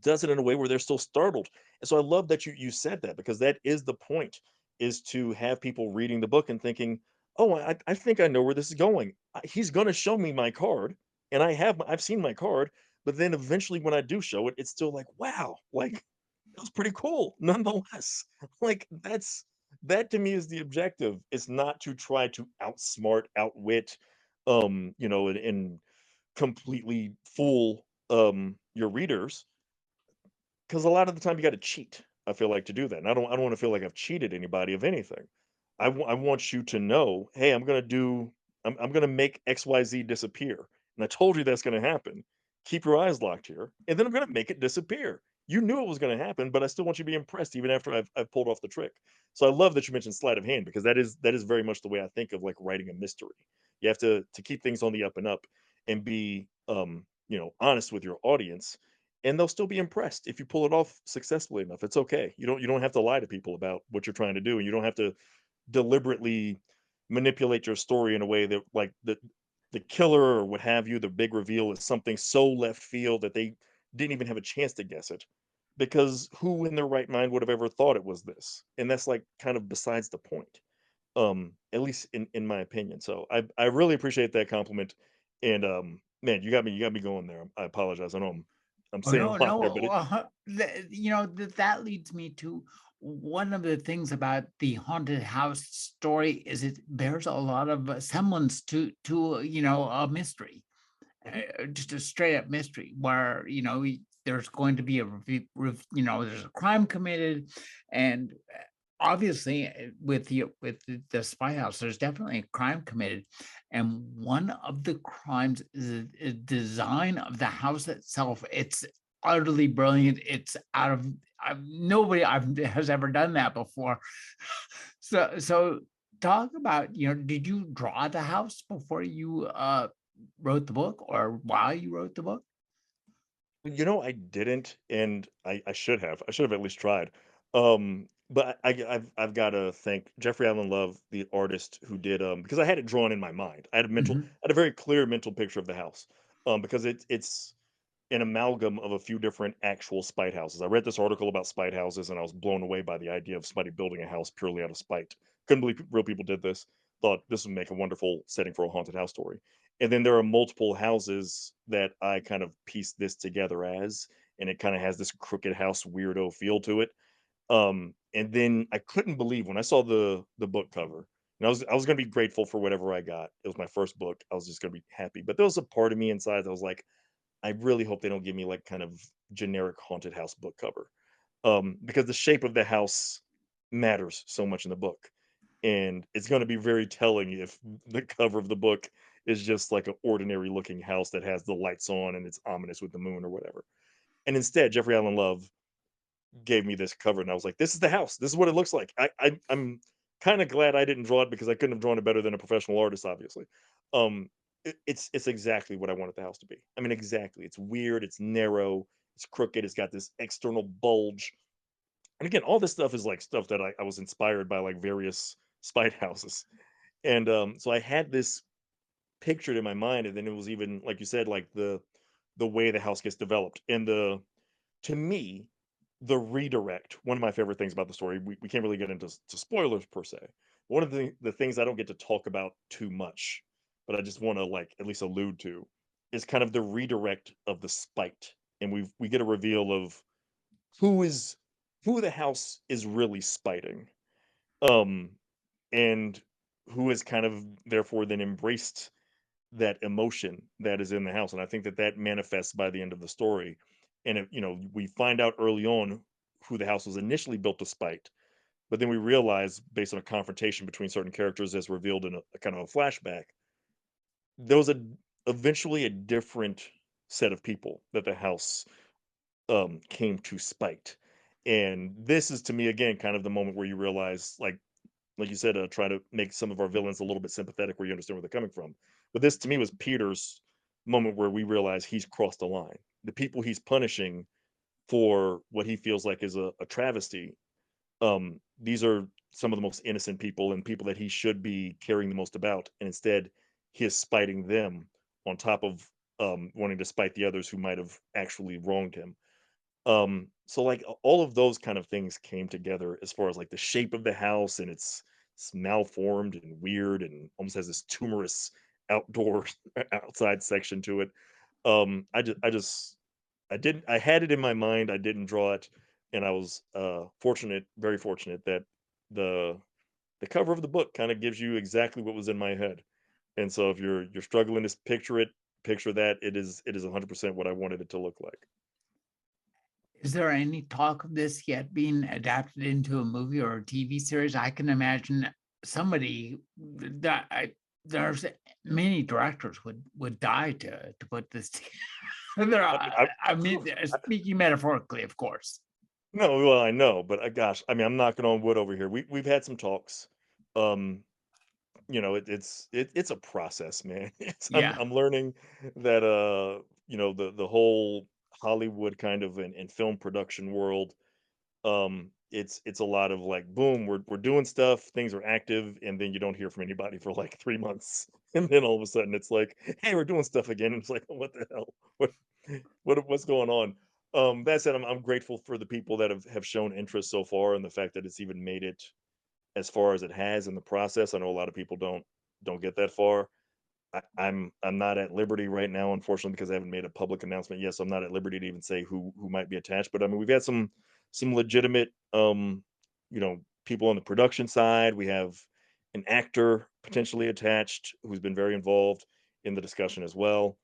does it in a way where they're still startled. And so I love that you said that because that is the point, is to have people reading the book and thinking, "Oh, I think I know where this is going. He's going to show me my card, and I've seen my card, but then eventually when I do show it, it's still like, wow, like that was pretty cool nonetheless." Like that to me is the objective. It's not to try to outsmart, outwit, and completely fool your readers, because a lot of the time you got to cheat. I feel like to do that, and I don't want to feel like I've cheated anybody of anything. I want you to know, hey, I'm gonna make XYZ disappear, and I told you that's gonna happen. Keep your eyes locked here, and then I'm gonna make it disappear. You knew it was gonna happen, but I still want you to be impressed even after I've pulled off the trick. So I love that you mentioned sleight of hand because that is very much the way I think of like writing a mystery. You have to keep things on the up and up and be honest with your audience, and they'll still be impressed if you pull it off successfully enough. It's okay. You don't have to lie to people about what you're trying to do, and you don't have to deliberately manipulate your story in a way that like the killer or what have you, the big reveal is something so left field that they didn't even have a chance to guess it. Because who in their right mind would have ever thought it was this? And that's like kind of besides the point. At least in my opinion. So I really appreciate that compliment. And man, you got me going there. I apologize. I know I'm Oh, saying no, a lot there, no, but it that leads me to one of the things about the haunted house story is it bears a lot of semblance to a mystery, Mhm. just a straight up mystery where, there's going to be there's a crime committed, and obviously, with the spy house, there's definitely a crime committed, and one of the crimes is a design of the house itself. It's utterly brilliant. It's out of nobody has ever done that before. So talk about, did you draw the house before you wrote the book or while you wrote the book? I didn't, and I should have. I should have at least tried. But I've got to thank Jeffrey Allen Love, the artist who did because I had it drawn in my mind. Mhm. I had a very clear mental picture of the house. Because it's an amalgam of a few different actual spite houses. I read this article about spite houses and I was blown away by the idea of somebody building a house purely out of spite. Couldn't believe real people did this. Thought this would make a wonderful setting for a haunted house story. And then there are multiple houses that I kind of pieced this together as, and it kind of has this crooked house weirdo feel to it. And then I couldn't believe when I saw the book cover. And I was gonna be grateful for whatever I got. It was my first book. I was just gonna be happy. But there was a part of me inside that was like, I really hope they don't give me like kind of generic haunted house book cover. Because the shape of the house matters so much in the book. And it's going to be very telling if the cover of the book is just like an ordinary looking house that has the lights on and it's ominous with the moon or whatever. And instead, Jeffrey Allen Love gave me this cover, and I was like, "This is the house. This is what it looks like." I'm kind of glad I didn't draw it because I couldn't have drawn it better than a professional artist, obviously. It's exactly what I wanted the house to be. I mean, exactly. It's weird. It's narrow. It's crooked. It's got this external bulge. And again, all this stuff is like stuff that I was inspired by, like various spite houses. And so I had this pictured in my mind, and then it was even like you said, like the way the house gets developed and the to me, the redirect, one of my favorite things about the story, we can't really get into to spoilers per se. One of the things I don't get to talk about too much, but I just want to like at least allude to is kind of the redirect of the spite, and we get a reveal of who is who the house is really spiting, um, and who has kind of therefore then embraced that emotion that is in the house, and I think that that manifests by the end of the story, and we find out early on who the house was initially built to spite, but then we realize based on a confrontation between certain characters as revealed in a kind of a flashback, there was a eventually a different set of people that the house came to spite. And this is to me again kind of the moment where you realize, like you said, try to make some of our villains a little bit sympathetic where you understand where they're coming from. But this to me was Peter's moment where we realize he's crossed the line. The people he's punishing for what he feels like is a travesty, these are some of the most innocent people and people that he should be caring the most about, and instead he is spiting them on top of wanting to spite the others who might have actually wronged him. So like all of those kind of things came together as far as like the shape of the house, and it's malformed and weird and almost has this tumorous outdoor outside section to it. I had it in my mind, I didn't draw it, and I was, fortunate, very fortunate that the the cover of the book kinda gives you exactly what was in my head, and so if you're struggling to picture it, picture that, it is 100% what I wanted it to look like. Is there any talk of this yet being adapted into a movie or a TV series? I can imagine somebody that there's many directors would die to put this together. I mean, speaking metaphorically, of course. No, well, I know, but, gosh, I mean, I'm knocking on wood over here. We've had some talks, um, it's a process, man. Yeah. I'm learning that the whole Hollywood kind of and film production world, it's a lot of like boom, we're doing stuff, things are active, and then you don't hear from anybody for like 3 months, and then all of a sudden it's like, hey, we're doing stuff again, and it's like, what the hell? What's going on? That said, I'm grateful for the people that have shown interest so far, and the fact that it's even made it as far as it has in the process. I know a lot of people don't get that far. I'm not at liberty right now, unfortunately, because I haven't made a public announcement yet. So I'm not at liberty to even say who might be attached. But I mean, we've had some legitimate people on the production side. We have an actor potentially attached who's been very involved in the discussion as well.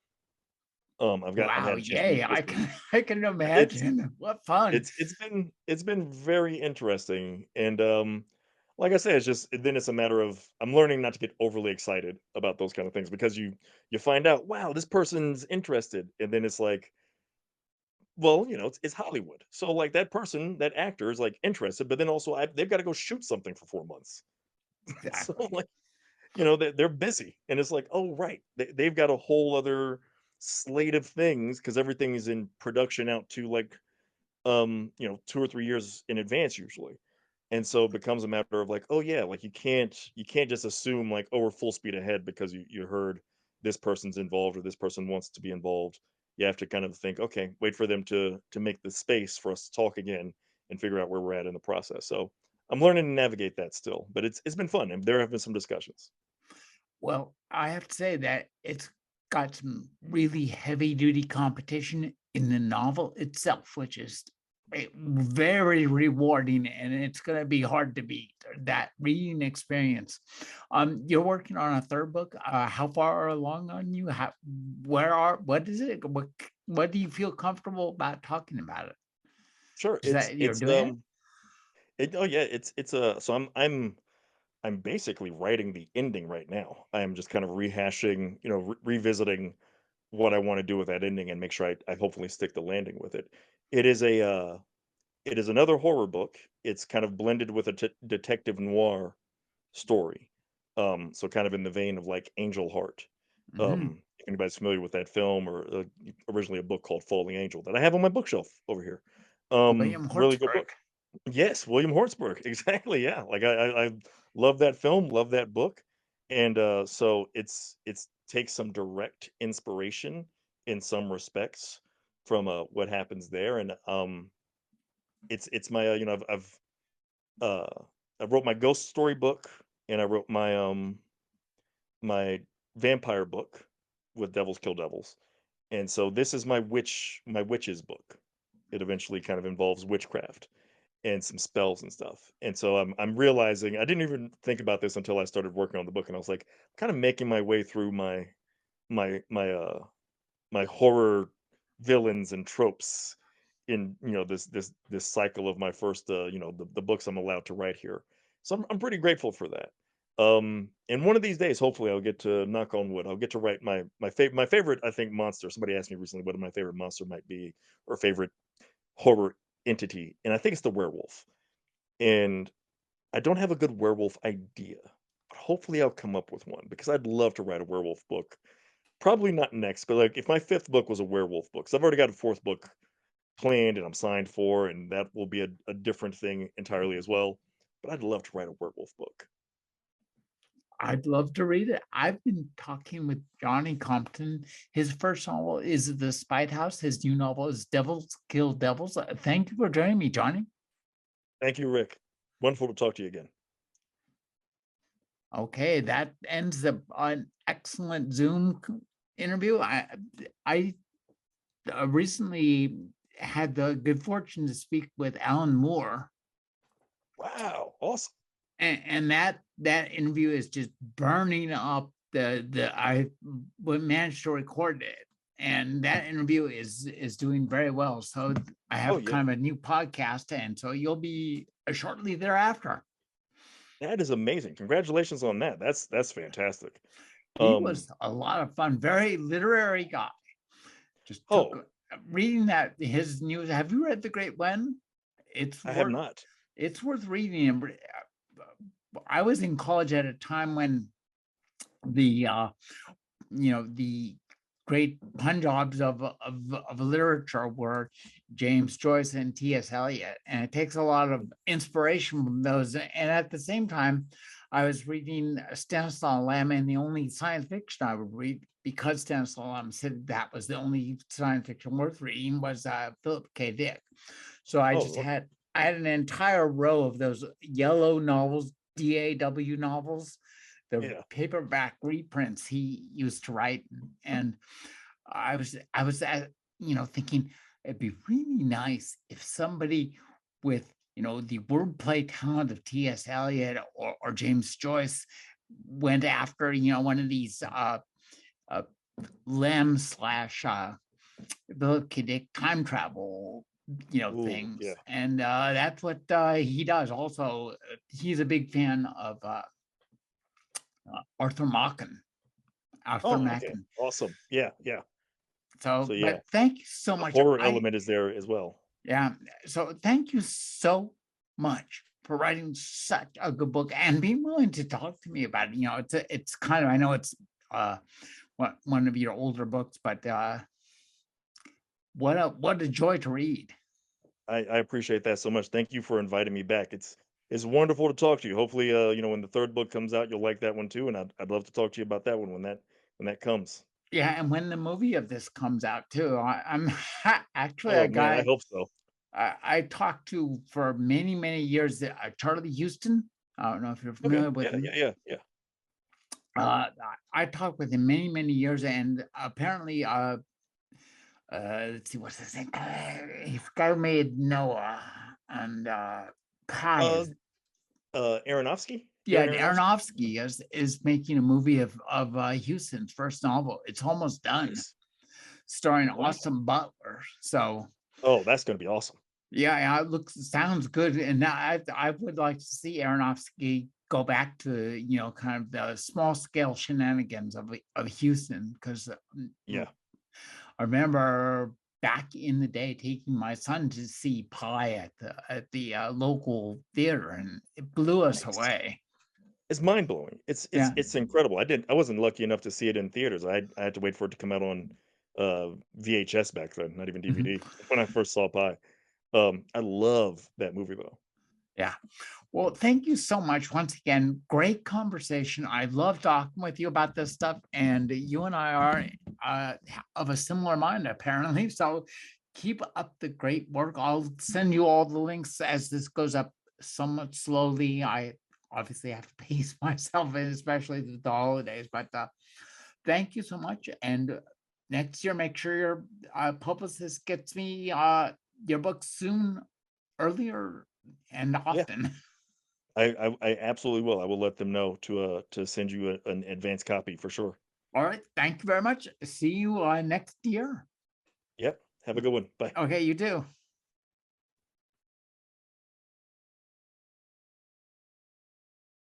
I've Wow, had a chance to yay. meet with I some. can I can It's imagine. What fun. it's been very interesting, and, like I said, it's just then it's a matter of I'm learning not to get overly excited about those kind of things because you find out, "Wow, this person's interested," and then it's like, well, it's Hollywood, so, like, that person, that actor is, like, interested, but then also they've gotta go shoot something for 4 months. So, Exactly. like, they're busy, and it's like, "Oh, right, they've got a whole other slate of things because everything is in production out to, like, 2 or 3 years in advance usually. And so it becomes a matter of like, oh yeah, like you can't just assume like, oh, we're full speed ahead because you heard this person's involved or this person wants to be involved. You have to kind of think, okay, wait for them to make the space for us to talk again and figure out where we're at in the process. So I'm learning to navigate that still, but it's been fun and there have been some discussions. Well, I have to say that it's got some really heavy duty competition in the novel itself, which is very rewarding, and it's going to be hard to beat that reading experience. You're working on a third book. How far along on you? What is it? What do you feel comfortable about talking about it? Sure, Is that you're doing it? oh yeah, it's so I'm basically writing the ending right now. I am just kind of rehashing, revisiting what I want to do with that ending and make sure I hopefully stick the landing with it. It is it is another horror book. It's kind of blended with a detective noir story. So kind of in the vein of like Angel Heart. Mhm. If anybody's familiar with that film or originally a book called Falling Angel that I have on my bookshelf over here. William Really good book. Hortzberg. Yes, William Hortzberg, exactly, yeah, like, I love that film, love that book, and, so it's takes some direct inspiration in some respects from, what happens there, and, it's my, uh I wrote my ghost story book, and I wrote my vampire book with Devils Kill Devils, and so this is my witch's book. It eventually kind of involves witchcraft and some spells and stuff. And so I'm realizing I didn't even think about this until I started working on the book, and I was like, kind of making my way through my my horror villains and tropes in this cycle of my first the books I'm allowed to write here. So I'm pretty grateful for that. And one of these days, hopefully, I'll get to knock on wood. I'll get to write my favorite. I think monster. Somebody asked me recently what my favorite monster might be, or favorite horror entity, and I think it's the werewolf. And I don't have a good werewolf idea, but hopefully I'll come up with one because I'd love to write a werewolf book. Probably not next, but like if my fifth book was a werewolf book, 'cause I've already got a fourth book planned and I'm signed for, and that will be a different thing entirely as well. But I'd love to write a werewolf book. I'd love to read it. I've been talking with Johnny Compton. His first novel is The Spite House. His new novel is Devils Kill Devils. Thank you for joining me, Johnny. Thank you, Rick. Wonderful to talk to you again. Okay, that ends an excellent Zoom interview. I recently had the good fortune to speak with Alan Moore, Wow, awesome. and that interview is just burning up. I managed to record it, and that interview is doing very well. So I Oh have yeah, kind of a new podcast, and so you'll be shortly thereafter. that is amazing. Congratulations on that. That's fantastic. He Um, was a lot of fun, very literary guy. Just took oh, reading that his news. Have you read The Great When? It's I have worth not. it's worth reading. And I was in college at a time when the the great Punjabs of literature were James Joyce and T.S. Eliot, and it takes a lot of inspiration from those. And at the same time, I was reading Stanislaw Lem, and the only science fiction I would read, because Stanislaw Lem said that was the only science fiction worth reading, was Philip K. Dick. So Oh, okay. I had an entire row of those yellow novels, DAW novels, the Yeah. paperback reprints he used to write. And I was thinking it'd be really nice if somebody with the wordplay talent of T.S. Eliot or James Joyce went after one of these uh Lem slash Philip K. Dick time travel Ooh, things. yeah. And that's what he does. Also, he's a big fan of Arthur Machen. Arthur Oh, okay. Machen. Awesome. Yeah, yeah. So, So yeah, but thank you so the much. horror element is there as well. Yeah. So thank you so much for writing such a good book and being willing to talk to me about it. It's kind of, I know it's uh one of your older books, but what a joy to read. I appreciate that so much. Thank you for inviting me back. It's wonderful to talk to you. Hopefully, when the third book comes out, you'll like that one too, and I'd love to talk to you about that one when that comes. Yeah, and when the movie of this comes out too, I'm actually a Oh man, I guy hope so. I talked to for many, many years, Charlie Houston. I don't know if you're Okay. familiar with Yeah, him. yeah, yeah, yeah. I talked with him many, many years, and apparently, let's see, what's his name? He's the guy who made Noah and Pi Uh, is Aronofsky, yeah, Darren Aronofsky. Aronofsky is making a movie of Houston's first novel. It's almost done, Nice. starring Wow. Austin Butler. So Oh, that's gonna be awesome. yeah, yeah, it sounds good, and I would like to see Aronofsky go back to kind of the small scale shenanigans of Houston, because Yeah. I remember back in the day taking my son to see Pi at the local theater, and it blew us Nice. away. It's mind blowing. Yeah. It's incredible. I wasn't lucky enough to see it in theaters. I had to wait for it to come out on VHS back then, not even Mhm. DVD when I first saw Pi. I love that movie though. Yeah. Well, thank you so much once again. Great conversation. I love talking with you about this stuff, and you and I are of a similar mind, apparently. So keep up the great work. I'll send you all the links as this goes up somewhat slowly. I obviously have to pace myself in, especially with the holidays. But thank you so much, and next year, make sure your publicist gets me your book soon, earlier, and Yeah, often. I absolutely will. I will let them know to send you an advanced copy for sure. All right. Thank you very much. See you next year. Yep. Have a good one. Bye. Okay, you too.